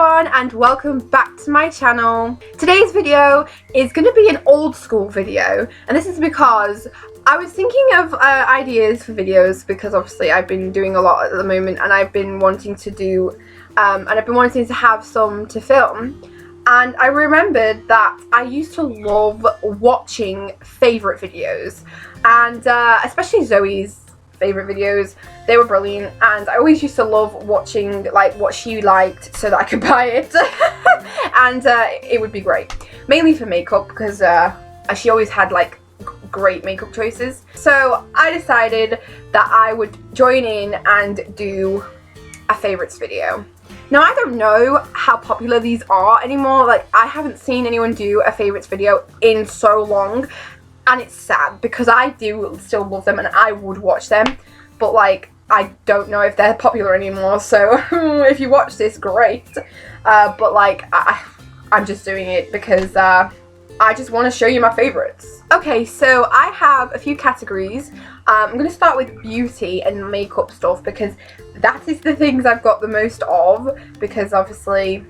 everyone and welcome back to my channel. Today's video is going to be an old school video, and this is because I was thinking of ideas for videos because obviously I've been doing a lot at the moment and I've been wanting to do have some to film, and I remembered that I used to love watching favourite videos, and especially Zoe's favourite videos. They were brilliant, and I always used to love watching like what she liked so that I could buy it and it would be great, mainly for makeup because she always had like great makeup choices. So I decided that I would join in and do a favourites video. Now I don't know how popular these are anymore, like I haven't seen anyone do a favourites video in so long, and it's sad because I do still love them and I would watch them, but like I don't know if they're popular anymore, so if you watch this, great, but like I'm just doing it because I just want to show you my favourites. Okay, so I have a few categories. I'm going to start with beauty and makeup stuff because that is the things I've got the most of, because obviously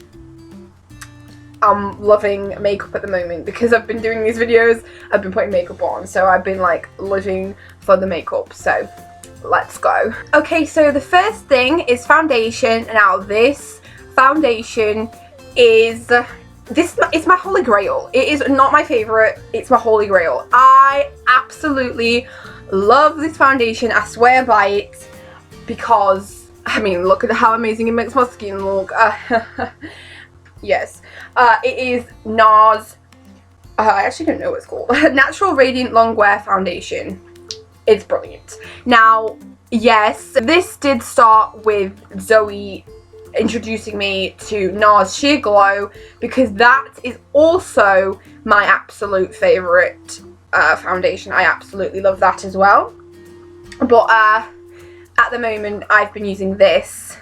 I'm loving makeup at the moment because I've been doing these videos, I've been putting makeup on, so I've been like living for the makeup, so let's go. Okay, so the first thing is foundation. Now this foundation is it's my holy grail. It is not my favourite, it's my holy grail. I absolutely love this foundation, I swear by it, because I mean look at how amazing it makes my skin look. Yes, it is NARS, I actually don't know what it's called, Natural Radiant Longwear Foundation. It's brilliant. Now, yes, this did start with Zoe introducing me to NARS Sheer Glow because that is also my absolute favourite foundation. I absolutely love that as well. But at the moment I've been using this,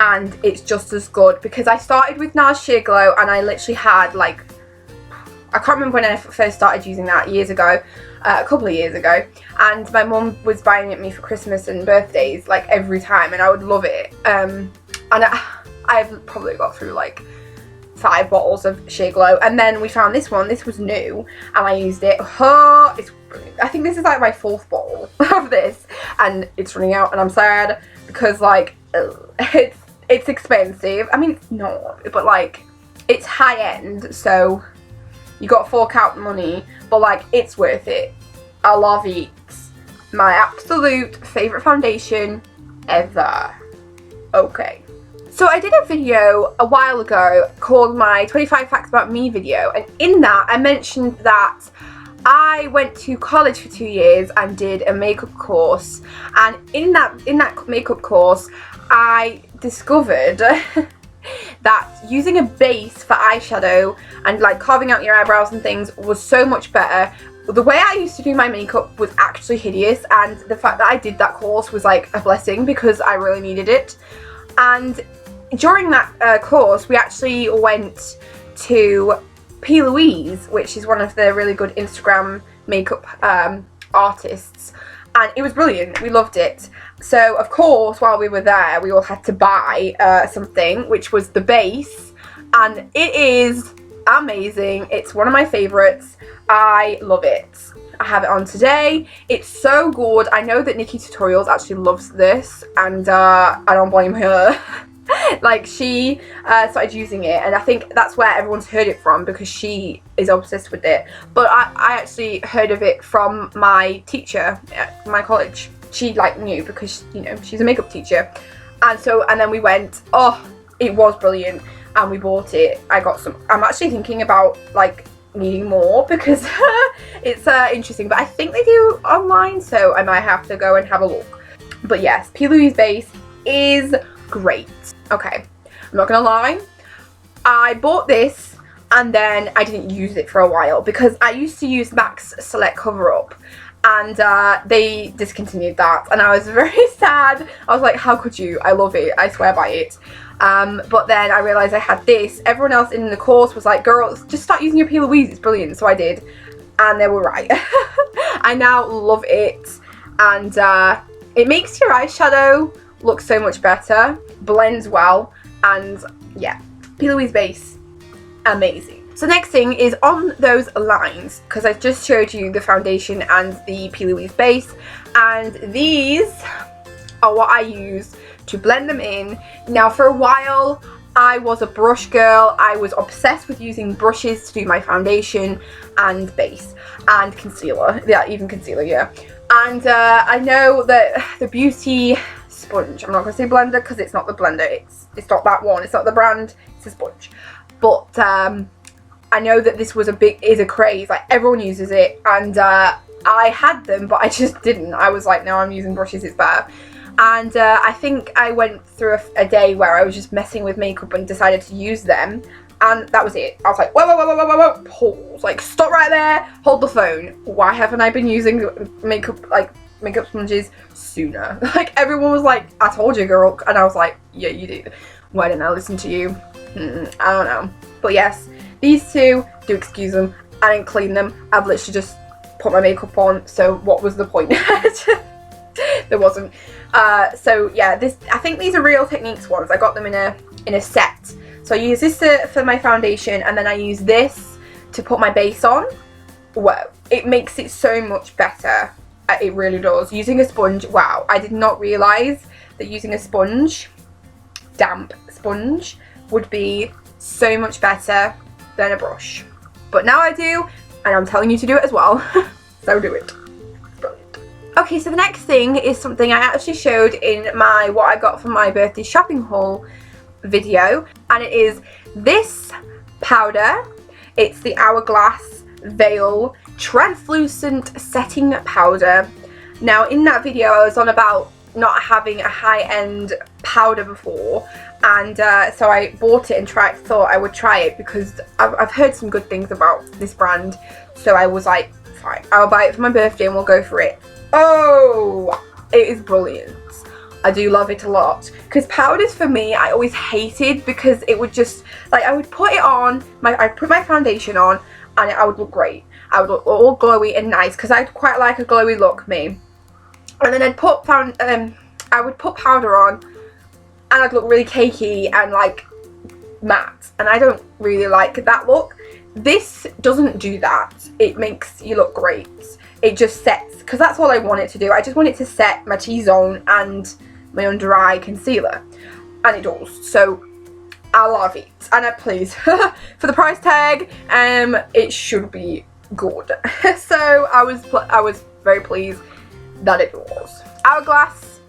and it's just as good because I started with NARS Sheer Glow and I literally had like, I can't remember when I first started using that, years ago, a couple of years ago, and my mum was buying it me for Christmas and birthdays like every time, and I would love it, and I've probably got through like 5 bottles of Sheer Glow, and then we found this one. This was new and I used it. Oh, it's brilliant. I think this is like my 4th bottle of this and it's running out, and I'm sad because like it's expensive. I mean, it's not, but like it's high end, so you got to fork out money, but like it's worth it. I love it. My absolute favourite foundation ever. Okay. So I did a video a while ago called my 25 Facts About Me video, and in that I mentioned that I went to college for 2 years and did a makeup course, and in that makeup course I discovered that using a base for eyeshadow and like carving out your eyebrows and things was so much better. The way I used to do my makeup was actually hideous, and the fact that I did that course was like a blessing because I really needed it. And during that course we actually went to P. Louise, which is one of the really good Instagram makeup artists, and it was brilliant. We loved it. So of course while we were there we all had to buy something, which was the base, and it is amazing. It's one of my favourites. I love it. I have it on today. It's so good. I know that Nikki Tutorials actually loves this, and I don't blame her. Like she started using it, and I think that's where everyone's heard it from because she is obsessed with it. But I actually heard of it from my teacher at my college. She like knew because, you know, she's a makeup teacher, and then we went, oh, it was brilliant, and we bought it. I got some. I'm actually thinking about like needing more because it's interesting, but I think they do online, so I might have to go and have a look. But yes, P. Louise base is great. Okay, I'm not gonna lie, I bought this and then I didn't use it for a while because I used to use MAC's Select Cover Up, and they discontinued that, and I was very sad. I was like, how could you? I love it, I swear by it. But then I realised I had this. Everyone else in the course was like, girl, just start using your P. Louise, it's brilliant. So I did, and they were right. I now love it, and it makes your eyeshadow look so much better, blends well, and yeah, P. Louise base, amazing. So next thing is on those lines, because I just showed you the foundation and the P. Louise base, and these are what I use to blend them in. Now for a while I was a brush girl. I was obsessed with using brushes to do my foundation and base and concealer. Yeah, even concealer, yeah. And I know that the Beauty sponge, I'm not going to say blender because it's not the blender, it's not that one, it's not the brand, it's a sponge. But I know that this was is a craze, like everyone uses it, and I had them but I just didn't. I was like, no, I'm using brushes, it's better. And I think I went through a day where I was just messing with makeup and decided to use them, and that was it. I was like, whoa, pause, like stop right there, hold the phone. Why haven't I been using makeup sponges sooner? Like everyone was like, I told you, girl, and I was like, yeah, you did. Why didn't I listen to you? I don't know. But yes, these two, do excuse them, I didn't clean them. I've literally just put my makeup on, so what was the point? There wasn't. So yeah, I think these are Real Techniques ones. I got them in a set. So I use this for my foundation, and then I use this to put my base on. Wow, it makes it so much better. It really does. Using a sponge, wow, I did not realise that using a sponge, damp sponge, would be so much better than a brush. But now I do, and I'm telling you to do it as well. So do it. Okay, so the next thing is something I actually showed in my what I got for my birthday shopping haul video, and it is this powder. It's the Hourglass Veil Translucent Setting Powder. Now in that video I was on about not having a high-end powder before, and so I bought it and thought I would try it because I've heard some good things about this brand, so I was like, fine, I'll buy it for my birthday and we'll go for it. Oh, it is brilliant. I do love it a lot, because powders for me I always hated, because it would just, like, I would put it on, I'd put my foundation on and I would look great. I would look all glowy and nice, because I quite like a glowy look, me. And then I would put powder on and I'd look really cakey and like matte, and I don't really like that look. This doesn't do that. It makes you look great. It just sets, because that's all I want it to do. I just want it to set my T-zone and my under eye concealer, and it does. So I love it, and please, for the price tag, it should be good. So I was very pleased that it was. Hourglass,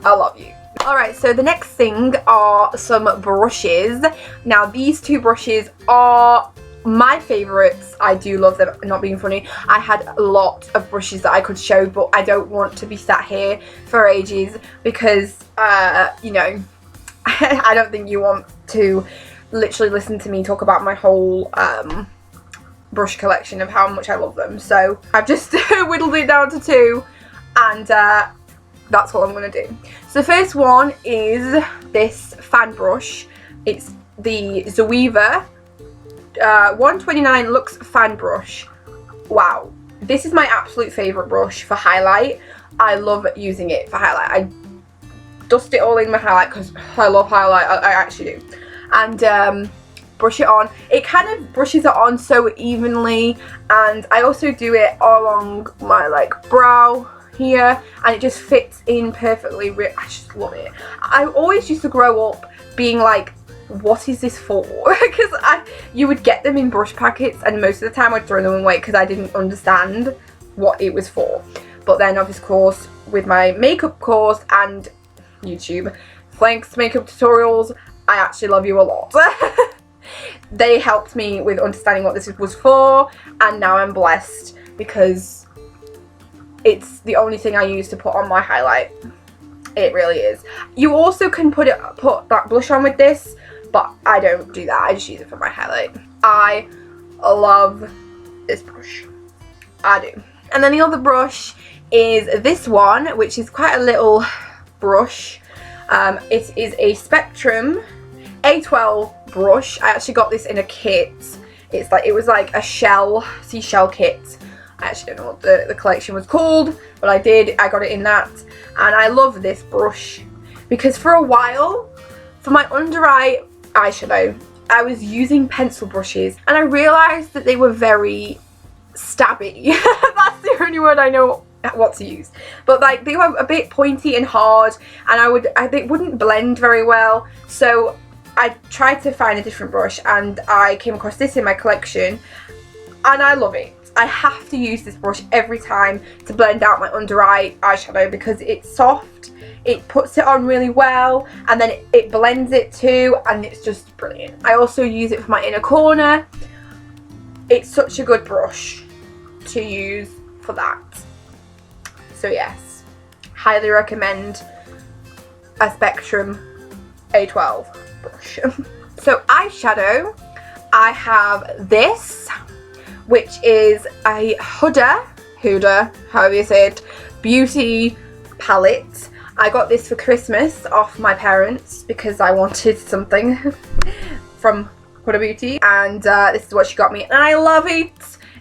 I love you. Alright, so the next thing are some brushes. Now these two brushes are my favourites. I do love them, not being funny. I had a lot of brushes that I could show, but I don't want to be sat here for ages because, you know, I don't think you want to literally listen to me talk about my whole brush collection of how much I love them. So I've just whittled it down to two, and that's what I'm going to do. So the first one is this fan brush. It's the Zoella 129 Luxe Fan Brush. Wow, this is my absolute favourite brush for highlight. I love using it for highlight. I dust it all in my highlight because I love highlight. I actually do. And brush it on. It kind of brushes it on so evenly, and I also do it all along my like brow here, and it just fits in perfectly. I just love it. I always used to grow up being like, what is this for? Because you would get them in brush packets, and most of the time I'd throw them away because I didn't understand what it was for. But then of course with my makeup course and YouTube, thanks makeup tutorials, I actually love you a lot. They helped me with understanding what this was for, and now I'm blessed because it's the only thing I use to put on my highlight. It really is. You also can put that blush on with this, but I don't do that. I just use it for my highlight. I love this brush. I do. And then the other brush is this one, which is quite a little brush. It is a Spectrum A12 brush. I actually got this in a kit. It was like a seashell kit. I actually don't know what the collection was called, but I got it in that. And I love this brush because for a while, for my under eye eyeshadow, I was using pencil brushes and I realised that they were very stabby. That's the only word I know what to use. But like they were a bit pointy and hard, and they wouldn't blend very well. So I tried to find a different brush and I came across this in my collection and I love it. I have to use this brush every time to blend out my under eye eyeshadow because it's soft, it puts it on really well, and then it blends it too, and it's just brilliant. I also use it for my inner corner. It's such a good brush to use for that. So yes, highly recommend a Spectrum A12 brush. So eyeshadow, I have this, which is a Huda, however you say it, beauty palette. I got this for Christmas off my parents because I wanted something from Huda Beauty, and this is what she got me, and I love it.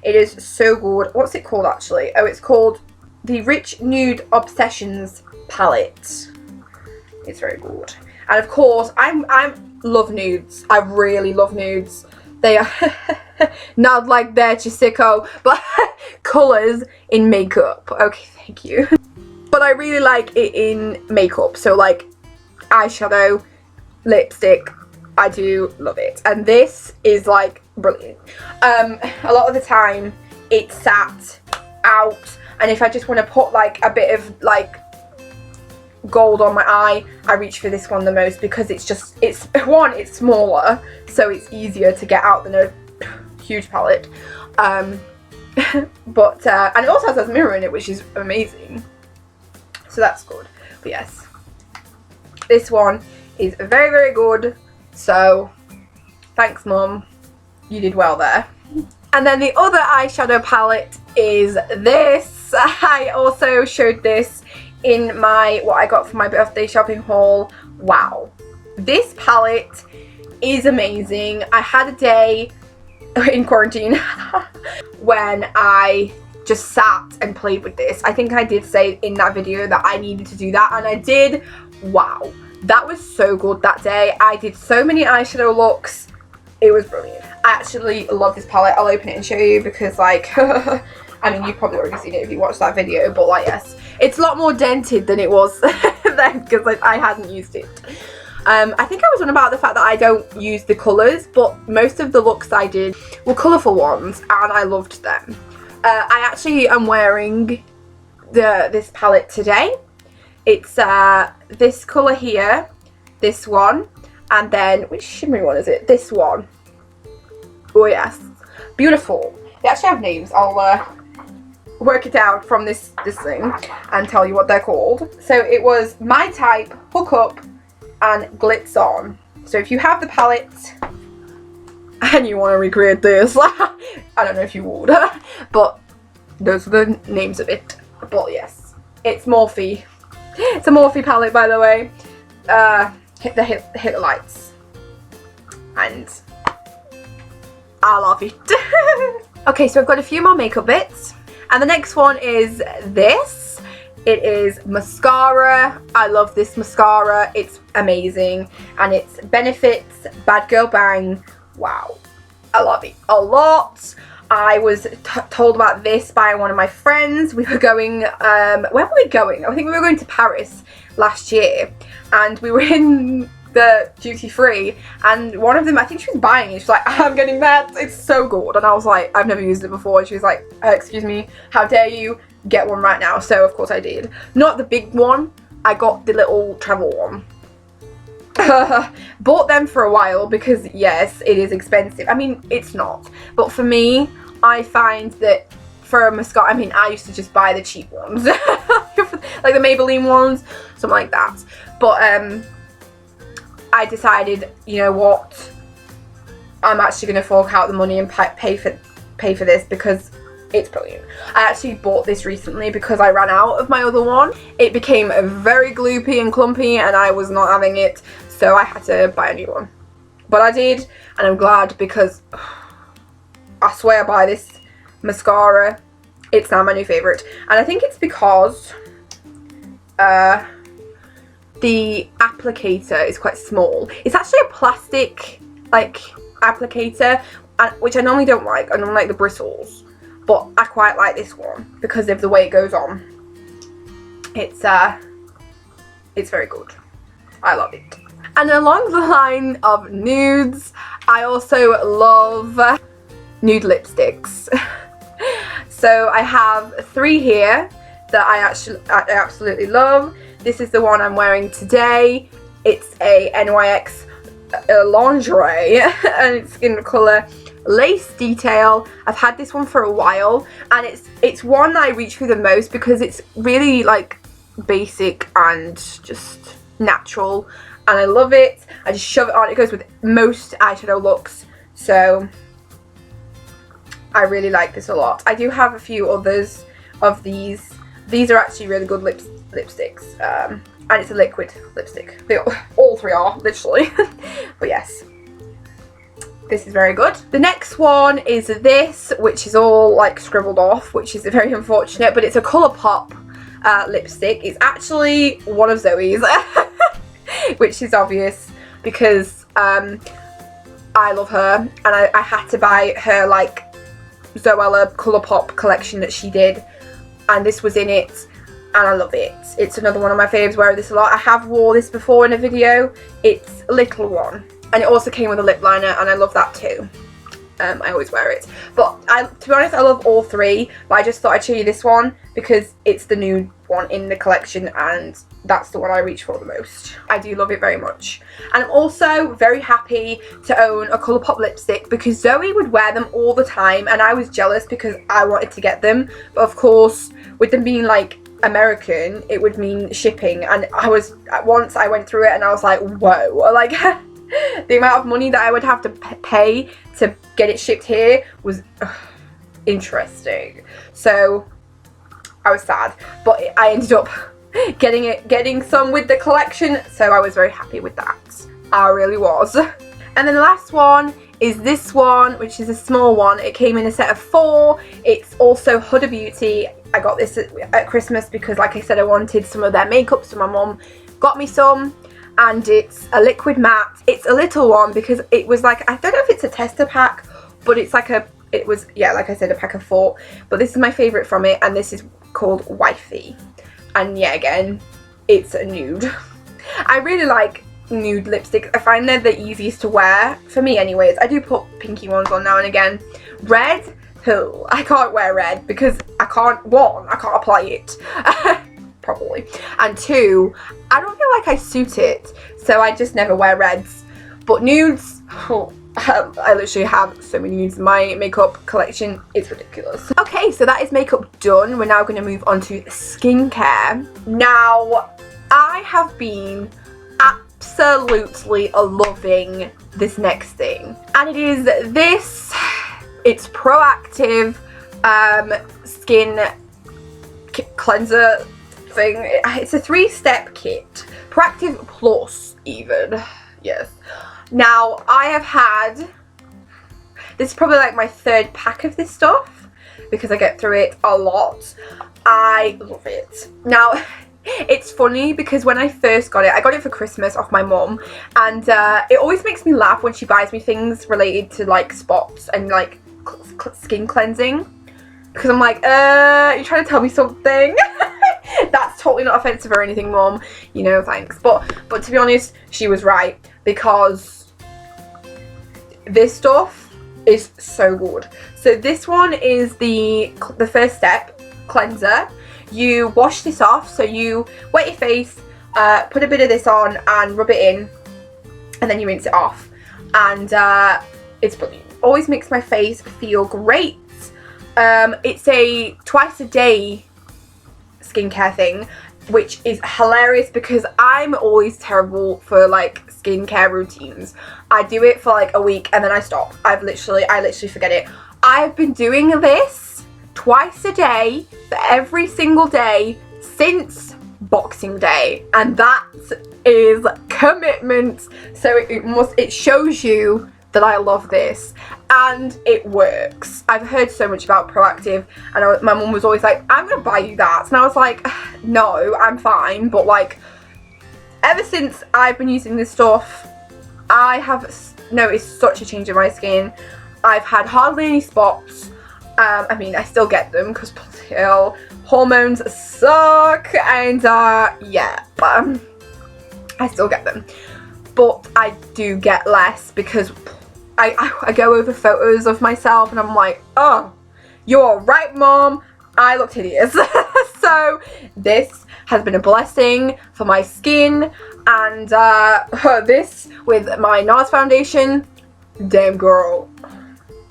It is so good. What's it called actually? Oh, it's called the Rich Nude Obsessions palette. It's very good. And of course, I love nudes. I really love nudes. They are not like that, Jessica, but colours in makeup. Okay, thank you. But I really like it in makeup. So like eyeshadow, lipstick, I do love it. And this is like brilliant. A lot of the time it's sat out, and if I just want to put like a bit of like gold on my eye, I reach for this one the most because it's smaller, so it's easier to get out than a huge palette. And it also has a mirror in it, which is amazing, so that's good. But yes, this one is very, very good, so thanks Mum, you did well there. And then the other eyeshadow palette is this. I also showed this in what I got for my birthday shopping haul. Wow, this palette is amazing. I had a day in quarantine when I just sat and played with this. I think I did say in that video that I needed to do that, and I did. Wow, that was so good that day. I did so many eyeshadow looks. It was brilliant. I actually love this palette. I'll open it and show you because like I mean, you've probably already seen it if you watched that video, but like yes, it's a lot more dented than it was then because like, I hadn't used it. I think I was on about the fact that I don't use the colours, but most of the looks I did were colourful ones and I loved them. I actually am wearing this palette today. It's this colour here, this one, and then which shimmery one is it? This one. Oh yes, beautiful. They actually have names. I'll work it out from this thing and tell you what they're called. So it was My Type, Hook Up, and Glitz On. So if you have the palette and you want to recreate this, I don't know if you would, but those are the names of it. But yes, it's Morphe. It's a Morphe palette, by the way. Hit the lights, and I love it. Okay, so I've got a few more makeup bits, and the next one is this. It is mascara. I love this mascara. It's amazing, and it's Benefit's Bad Girl Bang. Wow, I love it a lot. I was told about this by one of my friends. We were going, where were we going? I think we were going to Paris last year, and we were in the duty free, and one of them, I think she was buying it, she's like, I'm getting that, it's so good. And I was like, I've never used it before, and she was like, excuse me, how dare you, get one right now. So of course I did. Not the big one, I got the little travel one. Bought them for a while because yes, it is expensive. I mean, it's not, but for me, I find that for a mascara, I mean, I used to just buy the cheap ones like the Maybelline ones, something like that, but I decided, you know what, I'm actually going to fork out the money and pay for this because it's brilliant. I actually bought this recently because I ran out of my other one. It became very gloopy and clumpy and I was not having it, so I had to buy a new one. But I did, and I'm glad because I swear by this mascara. It's now my new favourite, and I think it's because the applicator is quite small. It's actually a plastic like applicator, which I normally don't like. I don't like the bristles, but I quite like this one because of the way it goes on. It's very good. I love it. And along the line of nudes, I also love nude lipsticks. So I have 3 here that I absolutely love. This is the one I'm wearing today. It's a NYX lingerie and it's in the colour Lace Detail. I've had this one for a while, and it's one that I reach for the most because it's really like basic and just natural, and I love it. I just shove it on. It goes with most eyeshadow looks, so I really like this a lot. I do have a few others of these. These are actually really good lipsticks, and it's a liquid lipstick. All 3 are, literally. But yes, this is very good. The next one is this, which is all like scribbled off, which is very unfortunate, but it's a Colourpop lipstick. It's actually one of Zoe's, which is obvious because I love her, and I had to buy her like Zoella Colourpop collection that she did, and this was in it, and I love it. It's another one of my faves. Wear this a lot. I have wore this before in a video. It's a little one, and it also came with a lip liner, and I love that too. I always wear it, but to be honest, I love all 3, but I just thought I'd show you this one because it's the nude one in the collection, and that's the one I reach for the most. I do love it very much, and I'm also very happy to own a Colourpop lipstick because Zoe would wear them all the time, and I was jealous because I wanted to get them, but of course, with them being like American, it would mean shipping, and once I went through it and I was like, whoa, like the amount of money that I would have to pay to get it shipped here was interesting. So I was sad, but I ended up getting some with the collection, so I was very happy with that. I really was. And then the last one is this one, which is a small one. It came in a set of 4. It's also Huda Beauty. I got this at Christmas because, like I said, I wanted some of their makeup, so my mum got me some. And it's a liquid matte. It's a little one because it was like, I don't know if it's a tester pack, but it's like it was, yeah, like I said, a pack of 4. But this is my favourite from it, and this is called Wifey. And yeah, again, it's a nude. I really like nude lipsticks. I find they're the easiest to wear, for me anyways. I do put pinky ones on now and again. Red, I can't wear red because I can't apply it properly, and 2, I don't feel like I suit it, so I just never wear reds. But nudes, I literally have so many nudes in my makeup collection, it's ridiculous. Okay, so that is makeup done. We're now going to move on to skincare. Now, I have been absolutely loving this next thing, and it is this. It's Proactive skin cleanser thing. It's a 3-step kit. Proactive Plus even. Yes. Now, I have had, this is probably like my 3rd pack of this stuff because I get through it a lot. I love it. Now, it's funny because when I first got it, I got it for Christmas off my mum, and it always makes me laugh when she buys me things related to like spots and like skin cleansing, because I'm like, you're trying to tell me something? That's totally not offensive or anything, Mum, you know, thanks. But to be honest, she was right, because this stuff is so good. So this one is the first step cleanser. You wash this off, so you wet your face, put a bit of this on and rub it in, and then you rinse it off, and it's brilliant. Always makes my face feel great. It's a twice a day skincare thing, which is hilarious because I'm always terrible for like skincare routines. I do it for like a week and then I stop. I literally forget it. I've been doing this twice a day for every single day since Boxing Day, and that is commitment. So it shows you that I love this, and it works. I've heard so much about Proactive, and my mum was always like, I'm gonna buy you that, and I was like, no, I'm fine, but like, ever since I've been using this stuff, I have noticed such a change in my skin. I've had hardly any spots. I mean, I still get them because hormones suck, and yeah, but I still get them. But I do get less because I go over photos of myself and I'm like, oh, you're right, Mom, I look hideous. So this has been a blessing for my skin, and this with my NARS foundation, damn girl,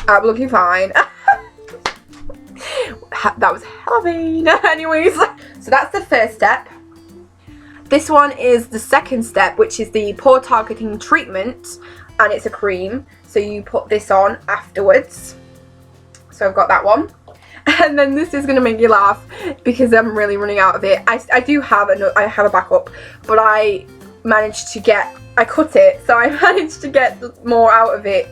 I'm looking fine. That was hella vain. Anyways, so that's the first step. This one is the second step, which is the pore targeting treatment, and it's a cream, so you put this on afterwards. So I've got that one. And then this is going to make you laugh because I'm really running out of it. I do have I have a backup, but I cut it, so I managed to get more out of it.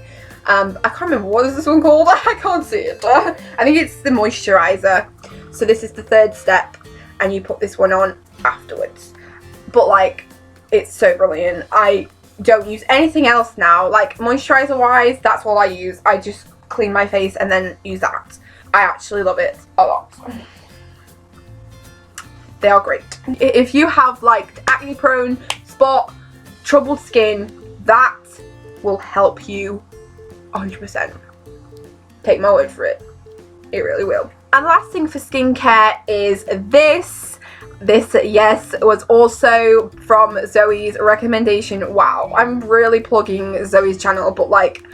I can't remember, what is this one called? I can't see it. I think it's the moisturizer. So this is the third step, and you put this one on afterwards. But like, it's so brilliant. I don't use anything else now. Like, moisturizer wise, that's all I use. I just clean my face and then use that. I actually love it a lot. They are great. If you have like acne prone, spot, troubled skin, that will help you 100%. Take my word for it. It really will. And the last thing for skincare is this. This, yes, was also from Zoe's recommendation. Wow, I'm really plugging Zoe's channel, but like,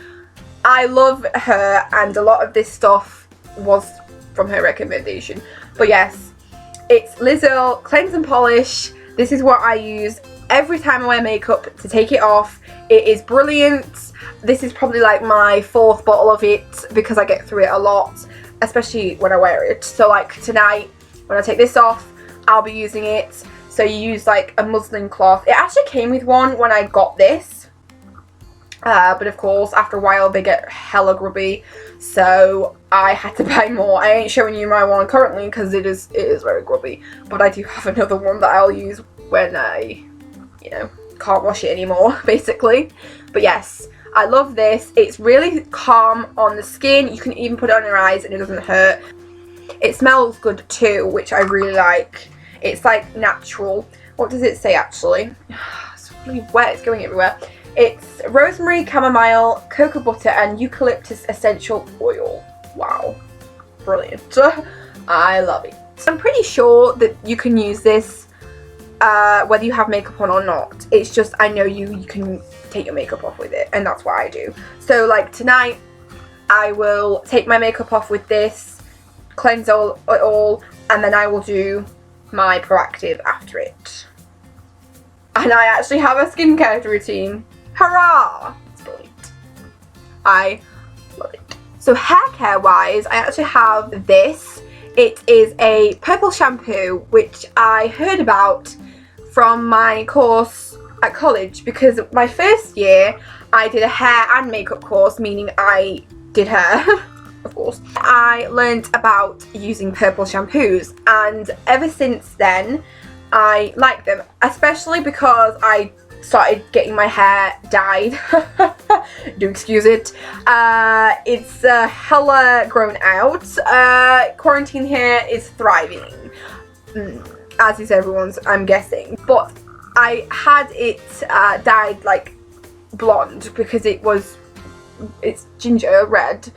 I love her, and a lot of this stuff was from her recommendation. But yes, it's Zoella Cleanse and Polish. This is what I use every time I wear makeup to take it off. It is brilliant. This is probably like my 4th bottle of it because I get through it a lot, especially when I wear it. So like tonight, when I take this off, I'll be using it. So you use like a muslin cloth. It actually came with one when I got this, but of course after a while they get hella grubby, so I had to buy more. I ain't showing you my one currently because it is very grubby, but I do have another one that I'll use when I, you know, can't wash it anymore, basically. But yes, I love this. It's really calm on the skin. You can even put it on your eyes and it doesn't hurt. It smells good too, which I really like. It's like natural. What does it say actually? It's really wet, it's going everywhere. It's rosemary, chamomile, cocoa butter and eucalyptus essential oil. Wow, brilliant. I love it. I'm pretty sure that you can use this whether you have makeup on or not. It's just, I know you can take your makeup off with it, and that's what I do. So like tonight, I will take my makeup off with this, cleanse it all, and then I will do my proactive after it. And I actually have a skincare routine. Hurrah! It's brilliant. I love it. So hair care wise, I actually have this. It is a purple shampoo, which I heard about from my course at college, because my first year I did a hair and makeup course, meaning I did hair. Of course. I learned about using purple shampoos, and ever since then I like them, especially because I started getting my hair dyed. Do excuse it. It's hella grown out. Quarantine hair is thriving, as is everyone's, I'm guessing. But I had it dyed like blonde because it's ginger red,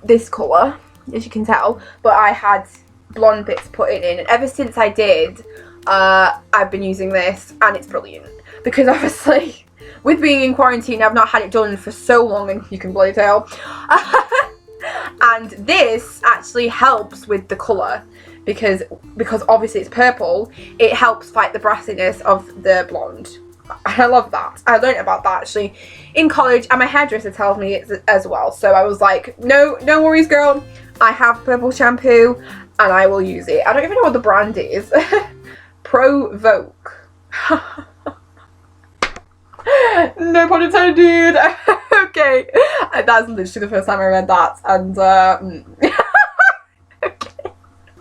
this colour, as you can tell, but I had blonde bits put in, and ever since I did, I've been using this, and it's brilliant because obviously with being in quarantine I've not had it done for so long, and you can bloody tell. And this actually helps with the colour because obviously it's purple. It helps fight the brassiness of the blonde. I love that. I learned about that actually in college, and my hairdresser tells me it as well. So I was like, no worries, girl. I have purple shampoo and I will use it. I don't even know what the brand is. Provoke. No pun intended. Okay, that's literally the first time I read that, and okay.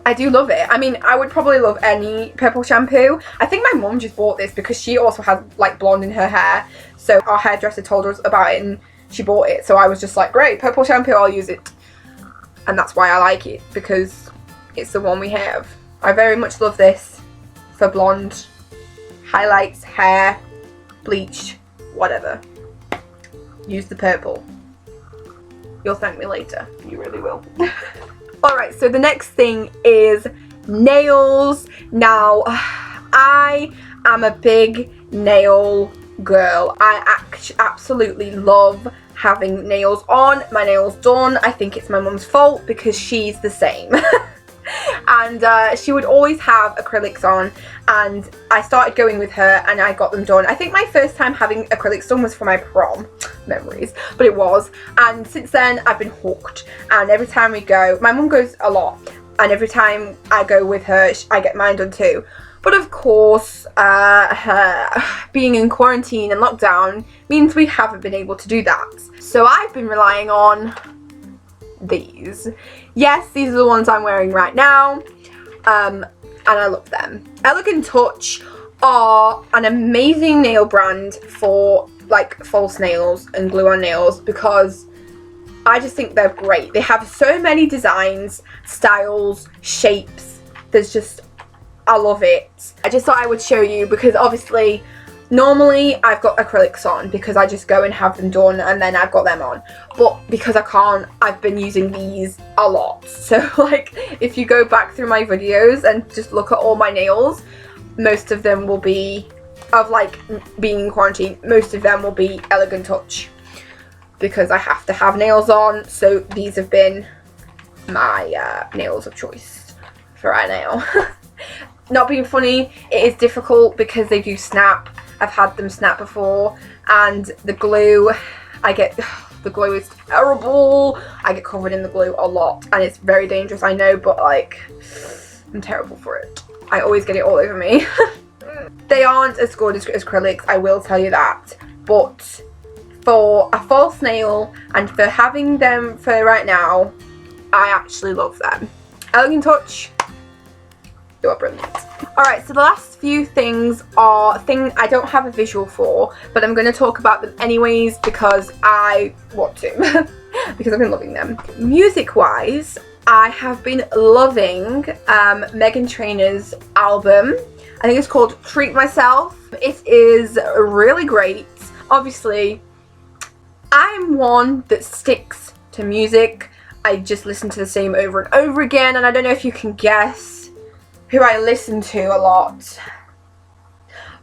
I do love it. I mean, I would probably love any purple shampoo. I think my mum just bought this because she also has like blonde in her hair. So our hairdresser told us about it and she bought it. So I was just like, great, purple shampoo, I'll use it. And that's why I like it, because it's the one we have. I very much love this for blonde, highlights, hair, bleach, whatever. Use the purple. You'll thank me later. You really will. Alright, so the next thing is nails. Now, I am a big nail girl. I absolutely love having nails on, my nails done. I think it's my mum's fault because she's the same. And she would always have acrylics on, and I started going with her and I got them done. I think my first time having acrylics done was for my prom. Memories, but it was. And since then I've been hooked, and every time we go, my mum goes a lot, and every time I go with her I get mine done too. But of course, being in quarantine and lockdown means we haven't been able to do that. So I've been relying on these. Yes, these are the ones I'm wearing right now, and I love them. Elegant Touch are an amazing nail brand for like false nails and glue-on nails, because I just think they're great. They have so many designs, styles, shapes. There's just, I love it. I just thought I would show you because obviously normally I've got acrylics on because I just go and have them done and then I've got them on. But because I can't, I've been using these a lot. So like if you go back through my videos and just look at all my nails, most of them will be of like being in quarantine, most of them will be Elegant Touch because I have to have nails on. So these have been my nails of choice for right now. Not being funny, it is difficult because they do snap. I've had them snap before, and the glue, the glue is terrible. I get covered in the glue a lot and it's very dangerous, I know, but like I'm terrible for it. I always get it all over me. They aren't as good as acrylics, I will tell you that, but for a false nail and for having them for right now, I actually love them. Elegant Touch, you are brilliant. Alright, so the last few things are things I don't have a visual for, but I'm going to talk about them anyways because I want to, because I've been loving them. Music wise, I have been loving Meghan Trainor's album. I think it's called Treat Myself. It is really great. Obviously, I'm one that sticks to music. I just listen to the same over and over again, and I don't know if you can guess who I listen to a lot.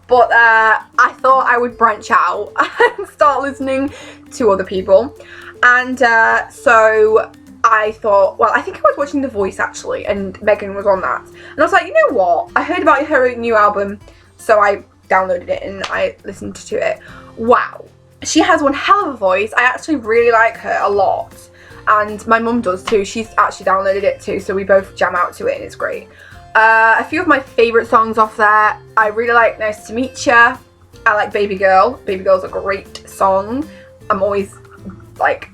But I thought I would branch out and start listening to other people. And so I thought, well, I think I was watching The Voice actually, and Meghan was on that. And I was like, you know what? I heard about her new album, so I downloaded it and I listened to it. Wow. She has one hell of a voice. I actually really like her a lot. And my mum does too. She's actually downloaded it too, so we both jam out to it and it's great. A few of my favourite songs off there. I really like Nice to Meet Ya. I like Baby Girl. Baby Girl's a great song. I'm always vibing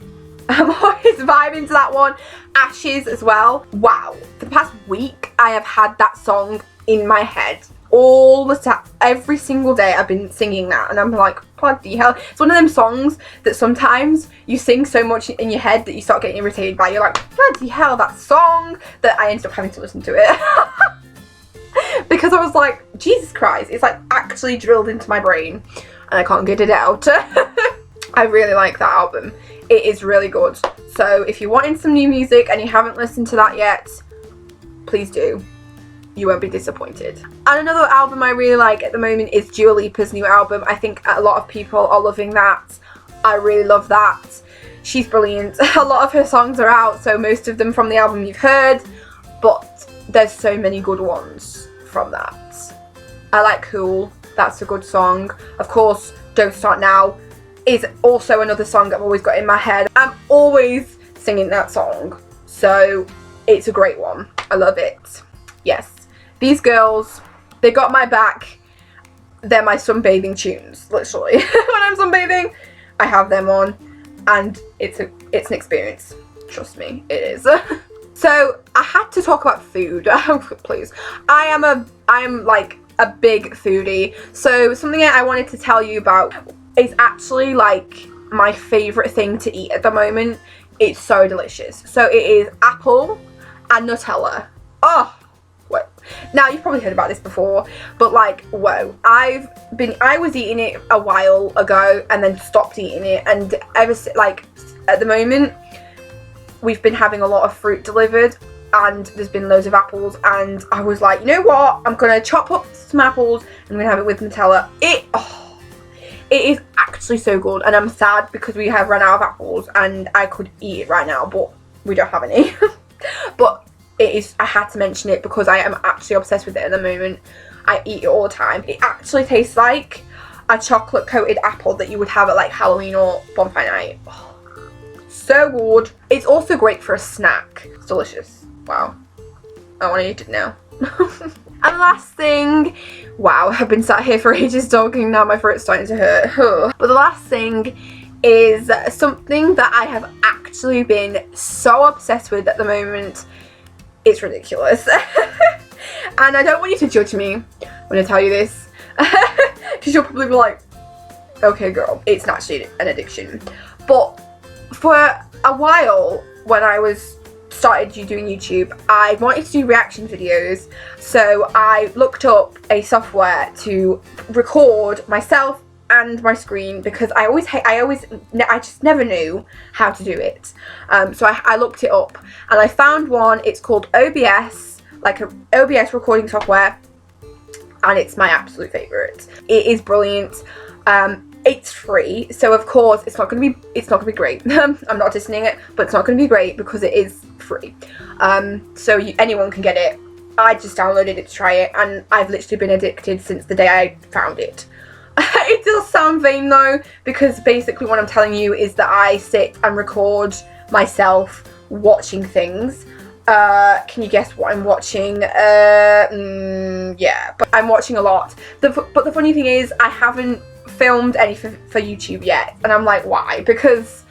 to that one. Ashes as well. Wow. For the past week, I have had that song in my head all the time. Every single day I've been singing that, and I'm like, bloody hell. It's one of them songs that sometimes you sing so much in your head that you start getting irritated by. You're like, bloody hell, that song, that I ended up having to listen to it. Because I was like, Jesus Christ, it's like actually drilled into my brain and I can't get it out. I really like that album. It is really good. So if you're wanting some new music and you haven't listened to that yet, please do. You won't be disappointed. And another album I really like at the moment is Dua Lipa's new album. I think a lot of people are loving that. I really love that. She's brilliant. A lot of her songs are out, so most of them from the album you've heard, but there's so many good ones from that. I like Cool. That's a good song. Of course, Don't Start Now is also another song I've always got in my head. I'm always singing that song, so it's a great one. I love it. Yes. These girls, they got my back. They're my sunbathing tunes, literally. When I'm sunbathing, I have them on, and it's an experience. Trust me, it is. So I had to talk about food. Please. I am like a big foodie. So something I wanted to tell you about is actually like my favourite thing to eat at the moment. It's so delicious. So it is apple and Nutella. Oh, wait. Now you've probably heard about this before, but like, whoa. I was eating it a while ago and then stopped eating it, and ever like at the moment we've been having a lot of fruit delivered and there's been loads of apples, and I was like, you know what, I'm gonna chop up some apples and I'm gonna have it with Nutella. It is actually so good, and I'm sad because we have run out of apples and I could eat it right now, but we don't have any. But it is, I had to mention it because I am actually obsessed with it at the moment. I eat it all the time. It actually tastes like a chocolate coated apple that you would have at like Halloween or bonfire night. Oh, so good. It's also great for a snack. It's delicious. Wow. I want to eat it now. And the last thing, wow, I've been sat here for ages talking, now my throat's starting to hurt. But the last thing is something that I have actually been so obsessed with at the moment. It's ridiculous. And I don't want you to judge me when I tell you this, because you'll probably be like, okay girl, it's not actually an addiction. But for a while when I started doing YouTube, I wanted to do reaction videos, so I looked up a software to record myself and my screen, because I just never knew how to do it. So I looked it up and I found one. It's called OBS, like an OBS recording software, and it's my absolute favourite. It is brilliant. It's free, so of course it's not gonna be great. I'm not dissing it, but it's not gonna be great because it is free. So anyone can get it. I just downloaded it to try it, and I've literally been addicted since the day I found it. It does sound vain though, because basically what I'm telling you is that I sit and record myself watching things. Can you guess what I'm watching? Yeah, but I'm watching a lot. But the funny thing is, I haven't filmed any for YouTube yet, and I'm like, why? Because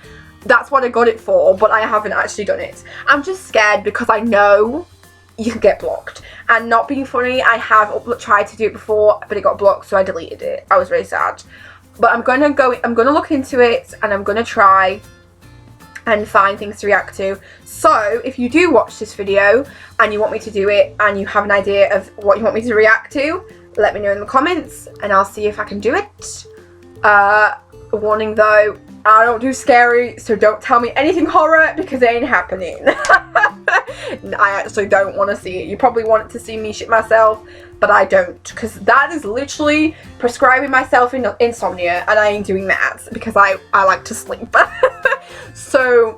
that's what I got it for, but I haven't actually done it. I'm just scared because I know you can get blocked. And not being funny, I have tried to do it before, but it got blocked, so I deleted it. I was really sad. But I'm gonna look into it, and I'm gonna try and find things to react to. So if you do watch this video and you want me to do it, and you have an idea of what you want me to react to, let me know in the comments and I'll see if I can do it. Warning though, I don't do scary, so don't tell me anything horror because it ain't happening. I actually don't want to see it. You probably want to see me shit myself, but I don't, because that is literally prescribing myself insomnia, and I ain't doing that because I like to sleep. So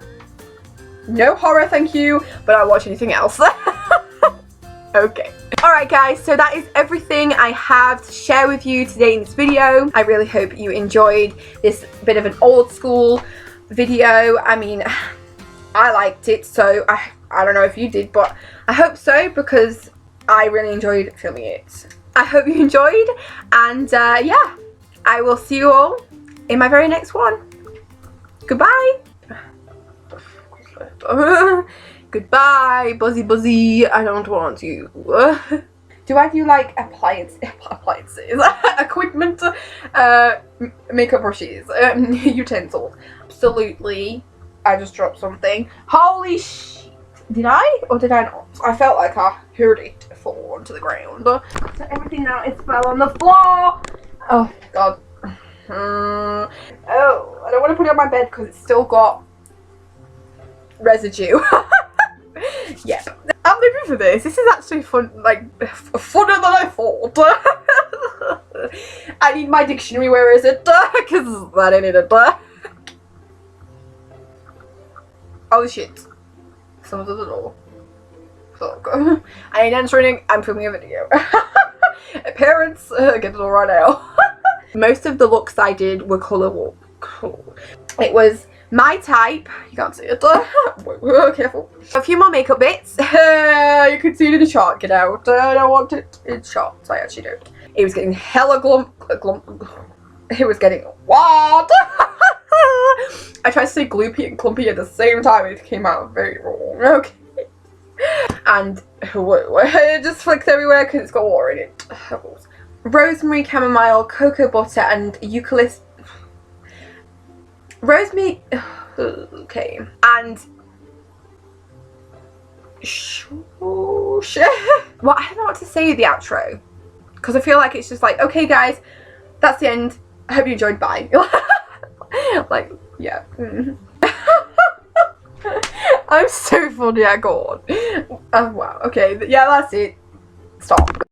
no horror, thank you, but I'll watch anything else. Okay. Alright guys, so that is everything I have to share with you today in this video. I really hope you enjoyed this bit of an old school video. I mean, I liked it, so I don't know if you did, but I hope so, because I really enjoyed filming it. I hope you enjoyed, and yeah, I will see you all in my very next one. Goodbye. Goodbye, buzzy, I don't want you. Do I do like appliances, equipment, makeup brushes, utensils? Absolutely. I just dropped something. Holy shit. Did I? Or did I not? I felt like I heard it fall onto the ground. So everything now is fell on the floor. Oh, God. Oh, I don't want to put it on my bed because it's still got residue. Yep. I'm living for this. This is actually fun, like, funner than I thought. I need my dictionary, where is it? Because that ain't it. Oh shit. Someone's at the door. Fuck. I ain't answering, I'm filming a video. Parents, get the door right now. Most of the looks I did were Colourpop. It was my type. You can't see it. Careful. A few more makeup bits. You can see it in the shot. Get out. I don't want it in shots. I actually don't. It was getting hella glump. It was getting what? I tried to say gloopy and clumpy at the same time. It came out very wrong. Okay. and it just flicks everywhere because it's got water in it. Rosemary, chamomile, cocoa butter, and eucalyptus. Rosemary, okay, and well, I don't know what to say at the outro because I feel like it's just like, okay guys, that's the end. I hope you enjoyed. Bye. Like, yeah. I'm so funny. Go on. Oh wow. Okay. Yeah, that's it. Stop.